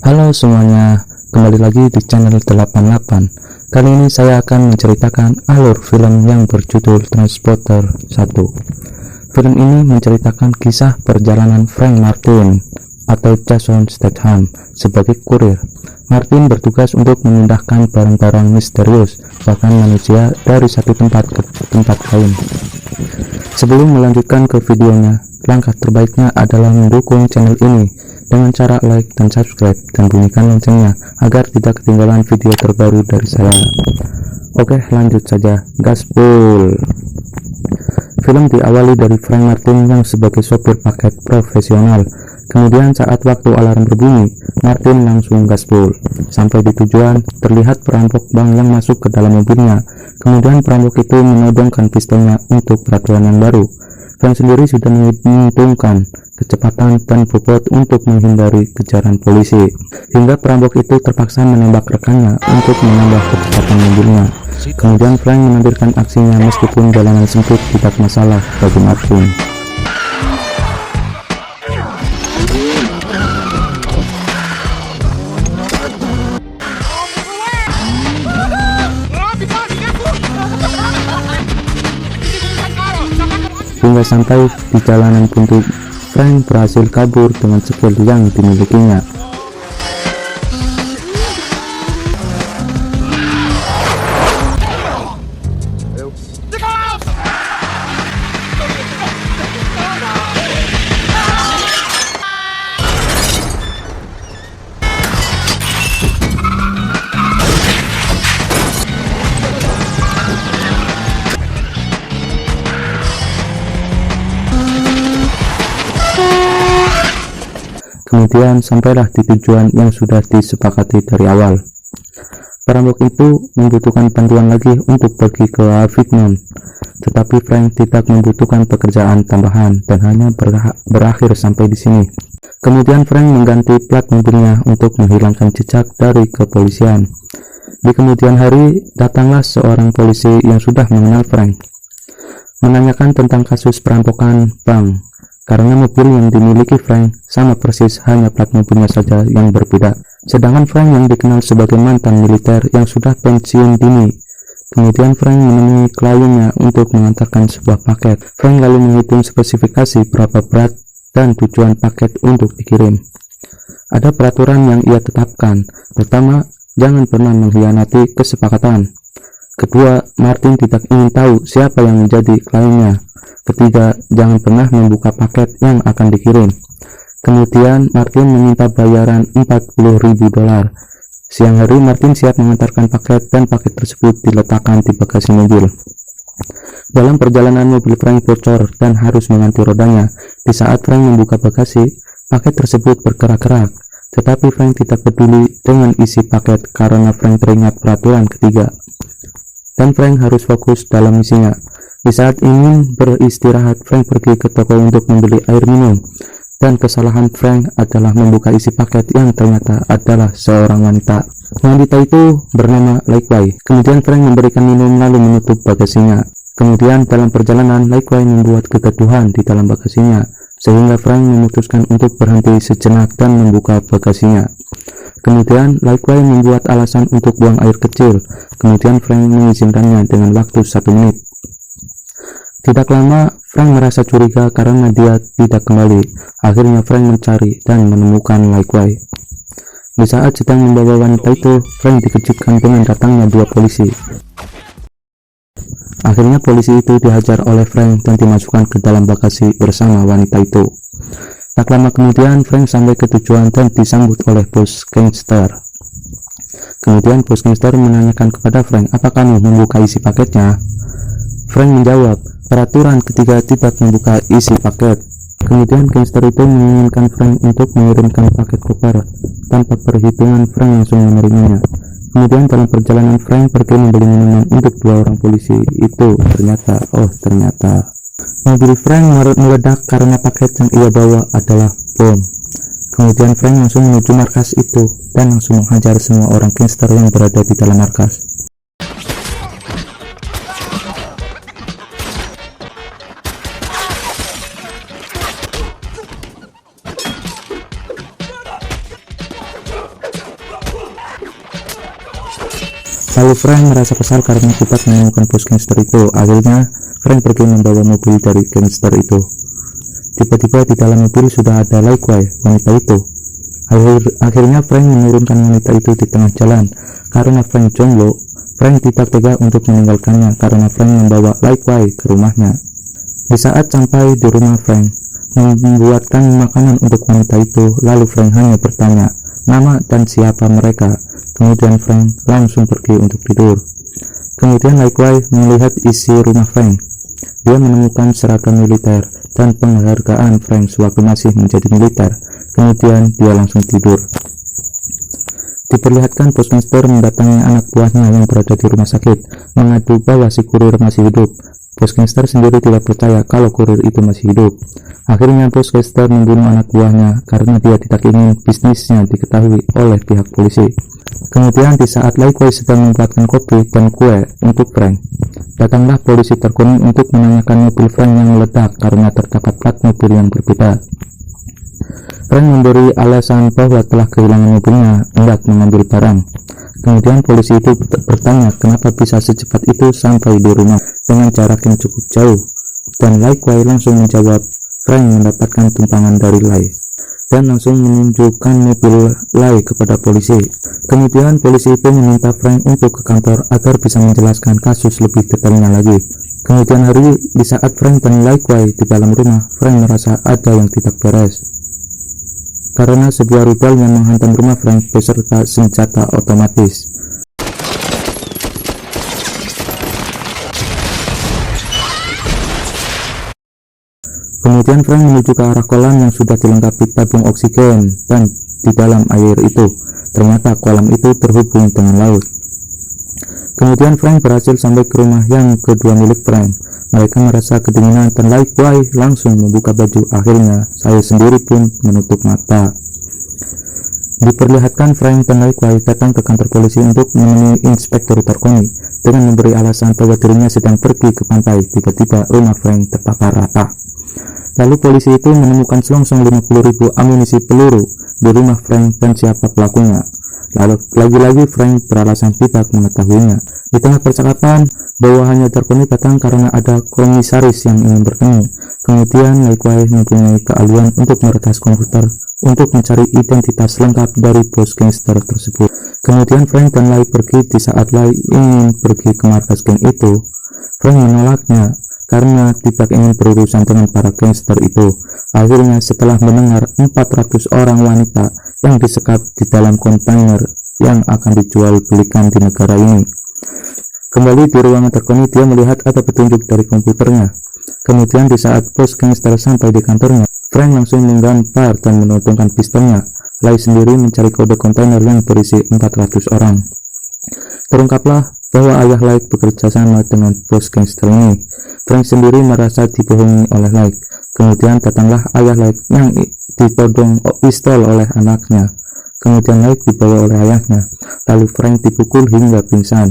Halo semuanya, kembali lagi di channel 88. Kali ini saya akan menceritakan alur film yang berjudul Transporter 1. Film ini menceritakan kisah perjalanan Frank Martin atau Jason Statham sebagai kurir. Martin bertugas untuk memindahkan barang-barang misterius, bahkan manusia, dari satu tempat ke tempat lain. Sebelum melanjutkan ke videonya, langkah terbaiknya adalah mendukung channel ini dengan cara like dan subscribe dan bunyikan loncengnya agar tidak ketinggalan video terbaru dari saya. Oke, lanjut saja, gaspol. Film diawali dari Frank Martin yang sebagai sopir paket profesional. Kemudian saat waktu alarm berbunyi, Martin langsung gaspol. Sampai di tujuan, terlihat perampok bank yang masuk ke dalam mobilnya. Kemudian perampok itu menodongkan pistolnya untuk peraturan yang baru. Frank sendiri sudah menghitungkan kecepatan dan bobot untuk menghindari kejaran polisi, hingga perampok itu terpaksa menembak rekannya untuk menambah kecepatan mobilnya. Kemudian Frank menampilkan aksinya meskipun jalanan sempit tidak masalah bagi Martin. Hingga sampai di jalanan buntu, Frank berhasil kabur dengan skill yang dimilikinya. Kemudian sampailah di tujuan yang sudah disepakati dari awal. Perampok itu membutuhkan bantuan lagi untuk pergi ke Avignon, tetapi Frank tidak membutuhkan pekerjaan tambahan dan hanya berakhir sampai di sini. Kemudian Frank mengganti plat mobilnya untuk menghilangkan jejak dari kepolisian. Di kemudian hari datanglah seorang polisi yang sudah mengenal Frank, menanyakan tentang kasus perampokan bank. Karena mobil yang dimiliki Frank sama persis, hanya plat mobilnya saja yang berbeda. Sedangkan Frank yang dikenal sebagai mantan militer yang sudah pensiun dini. Kemudian Frank menemui kliennya untuk mengantarkan sebuah paket. Frank lalu menghitung spesifikasi berapa berat dan tujuan paket untuk dikirim. Ada peraturan yang ia tetapkan. Pertama, jangan pernah mengkhianati kesepakatan. Kedua, Martin tidak ingin tahu siapa yang menjadi kliennya. Ketiga, jangan pernah membuka paket yang akan dikirim. Kemudian Martin meminta bayaran $40.000. Siang hari Martin siap mengantarkan paket dan paket tersebut diletakkan di bagasi mobil. Dalam perjalanan mobil Frank bocor dan harus mengganti rodanya. Di saat Frank membuka bagasi, paket tersebut bergerak-gerak. Tetapi Frank tidak peduli dengan isi paket karena Frank teringat peraturan ketiga. Dan Frank harus fokus dalam misinya. Di saat ingin beristirahat, Frank pergi ke toko untuk membeli air minum. Dan kesalahan Frank adalah membuka isi paket yang ternyata adalah seorang wanita. Wanita itu bernama Lakeway. Kemudian Frank memberikan minum lalu menutup bagasinya. Kemudian dalam perjalanan, Lakeway membuat kegaduhan di dalam bagasinya, sehingga Frank memutuskan untuk berhenti sejenak dan membuka bagasinya. Kemudian Lakeway membuat alasan untuk buang air kecil. Kemudian Frank mengizinkannya dengan waktu 1 menit. Tidak lama, Frank merasa curiga karena dia tidak kembali. Akhirnya Frank mencari dan menemukan Lakeway. Di saat sedang membawa wanita itu, Frank dikejutkan dengan datangnya 2 polisi. Akhirnya polisi itu dihajar oleh Frank dan dimasukkan ke dalam bagasi bersama wanita itu. Tak lama kemudian, Frank sampai ke tujuan dan disambut oleh bos gangster. Kemudian bos gangster menanyakan kepada Frank, "Apa kamu membuka isi paketnya?" Frank menjawab, "Peraturan ketiga tidak membuka isi paket." Kemudian gangster itu menginginkan Frank untuk mengirimkan paket koper. Tanpa perhitungan, Frank langsung menerimanya. Kemudian dalam perjalanan, Frank pergi membeli minuman untuk 2 orang polisi itu. Ternyata mobil Frank meledak karena paket yang ia bawa adalah bom. Kemudian Frank langsung menuju markas itu dan langsung menghajar semua orang gangster yang berada di dalam markas. Lalu Frank merasa kesal karena tidak menemukan bos gangster itu. Akhirnya Frank pergi membawa mobil dari gangster itu. Tiba-tiba di dalam mobil sudah ada Lai Kwai, wanita itu. Akhirnya Frank menurunkan wanita itu di tengah jalan. Karena Frank jomblo, Frank tidak tega untuk meninggalkannya karena Frank membawa Lai Kwai ke rumahnya. Di saat sampai di rumah, Frank membuatkan makanan untuk wanita itu. Lalu Frank hanya bertanya nama dan siapa mereka. Kemudian Frank langsung pergi untuk tidur. Kemudian Lai Kwai melihat isi rumah Frank. Dia menemukan seragam militer dan penghargaan Frank sewaktu masih menjadi militer. Kemudian dia langsung tidur. Diperlihatkan bos gangster mendatangi anak buahnya yang berada di rumah sakit, mengadu bahwa si kurir masih hidup. Bos gangster sendiri tidak percaya kalau kurir itu masih hidup. Akhirnya bos gangster membunuh anak buahnya karena dia tidak ingin bisnisnya diketahui oleh pihak polisi. Kemudian di saat Lai Kwai sedang membuatkan kopi dan kue untuk Frank, datanglah polisi terkuning untuk menanyakan mobil Frank yang meledak karena terdapat plat mobil yang berbeda. Frank memberi alasan bahwa telah kehilangan mobilnya, hendak mengambil barang. Kemudian polisi itu bertanya kenapa bisa secepat itu sampai di rumah dengan jarak yang cukup jauh. Dan Lai Kwai langsung menjawab, Frank mendapatkan tumpangan dari Lai, dan langsung menunjukkan mobil Lai kepada polisi. Kemudian polisi itu meminta Frank untuk ke kantor agar bisa menjelaskan kasus lebih detailnya lagi. Kemudian hari di saat Frank dan Lai Kwai di dalam rumah, Frank merasa ada yang tidak beres. Karena sebuah rudal yang menghantam rumah Frank beserta senjata otomatis. Kemudian Frank menuju ke arah kolam yang sudah dilengkapi tabung oksigen, dan di dalam air itu ternyata kolam itu terhubung dengan laut. Kemudian Frank berhasil sampai ke rumah yang kedua milik Frank. Mereka merasa kedinginan dan Lai Kwai langsung membuka baju. Akhirnya saya sendiri pun menutup mata. Diperlihatkan Frank dan Lai Kwai datang ke kantor polisi untuk menemui Inspektur Tarkoni dengan memberi alasan bahwa dirinya sedang pergi ke pantai. Tiba-tiba rumah Frank terbakar rata. Lalu polisi itu menemukan selongsong 50.000 amunisi peluru di rumah Frank dan siapa pelakunya. Lalu lagi-lagi Frank beralasan tidak mengetahuinya. Di tengah percakapan bahwa hanya Tarkoni datang karena ada komisaris yang ingin bertemu. Kemudian Lai Kwai mempunyai keahlian untuk meretas komputer untuk mencari identitas lengkap dari bos gangster tersebut. Kemudian Frank dan Lai pergi. Di saat Lai ingin pergi ke markas geng itu, Frank menolaknya karena tidak ingin berurusan dengan para gangster itu. Akhirnya setelah mendengar 400 orang wanita yang disekap di dalam kontainer yang akan dijual belikan di negara ini, kembali di ruangan Tarkoni, dia melihat ada petunjuk dari komputernya. Kemudian di saat bos gangster sampai di kantornya, Frank langsung menggampar dan menodongkan pistolnya. Lai sendiri mencari kode kontainer yang berisi 400 orang. Terungkaplah bahwa ayah Lai bekerja sama dengan bos gangster ini. Frank sendiri merasa dibohongi oleh Lai. Kemudian datanglah ayah Lai yang ditodong pistol oleh anaknya. Kemudian Lai dibawa oleh ayahnya. Lalu Frank dipukul hingga pingsan.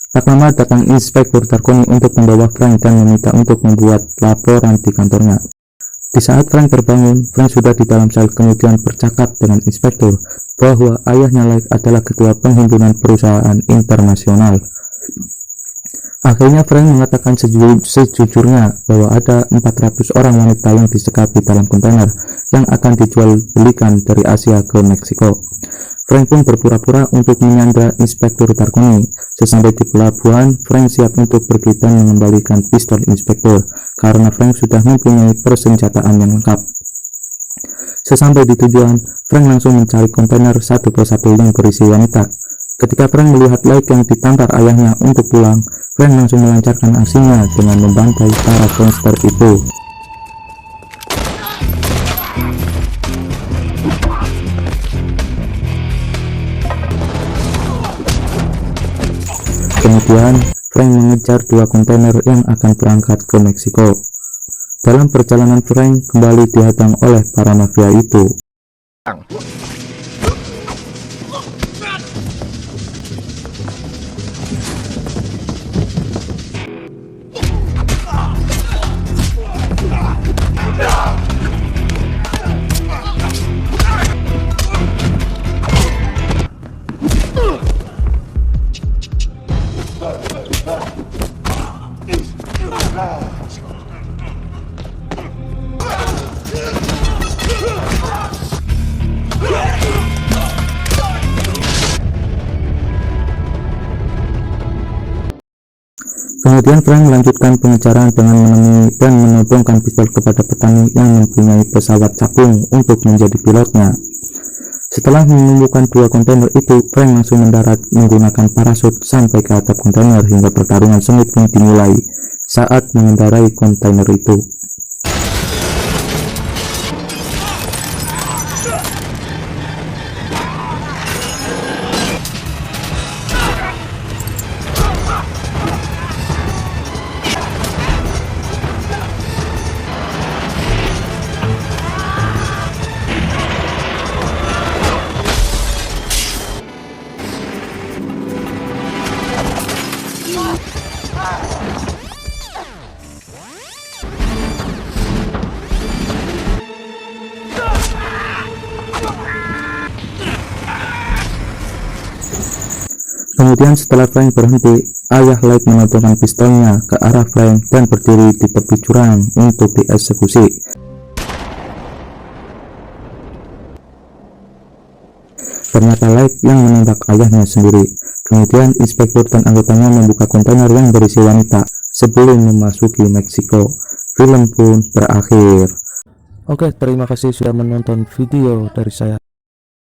Tak lama datang Inspektur Tarkoni untuk membawa Frank dan meminta untuk membuat laporan di kantornya. Di saat Frank terbangun, Frank sudah di dalam sel. Kemudian bercakap dengan inspektur bahwa ayahnya Lai adalah ketua penghimpunan perusahaan internasional. Akhirnya Frank mengatakan sejujurnya bahwa ada 400 orang wanita yang disekap di dalam kontainer yang akan dijual belikan dari Asia ke Meksiko. Frank pun berpura-pura untuk menyandra Inspektur Tarkoni. Sesampai di pelabuhan, Frank siap untuk pergi dan mengembalikan pistol inspektur karena Frank sudah mempunyai persenjataan yang lengkap. Sesampai di tujuan, Frank langsung mencari kontainer satu persatu yang berisi wanita. Ketika Frank melihat Lai yang ditampar ayahnya untuk pulang, Frank langsung melancarkan aksinya dengan membantai para gangster itu. Kemudian, Frank mengejar dua kontainer yang akan berangkat ke Meksiko. Dalam perjalanan, Frank kembali dihadang oleh para mafia itu. Kemudian Frank melanjutkan pengejaran dengan menemui dan menodongkan pistol kepada petani yang mempunyai pesawat capung untuk menjadi pilotnya. Setelah menemukan dua kontainer itu, Frank langsung mendarat menggunakan parasut sampai ke atap kontainer hingga pertarungan sengit pun dimulai saat mengendarai kontainer itu. Kemudian setelah Frank berhenti, ayah Light menodongkan pistolnya ke arah Frank dan berdiri di tepi jurang untuk dieksekusi. Ternyata Light yang menembak ayahnya sendiri. Kemudian inspektur dan anggotanya membuka kontainer yang berisi wanita sebelum memasuki Meksiko. Film pun berakhir. Oke, terima kasih sudah menonton video dari saya.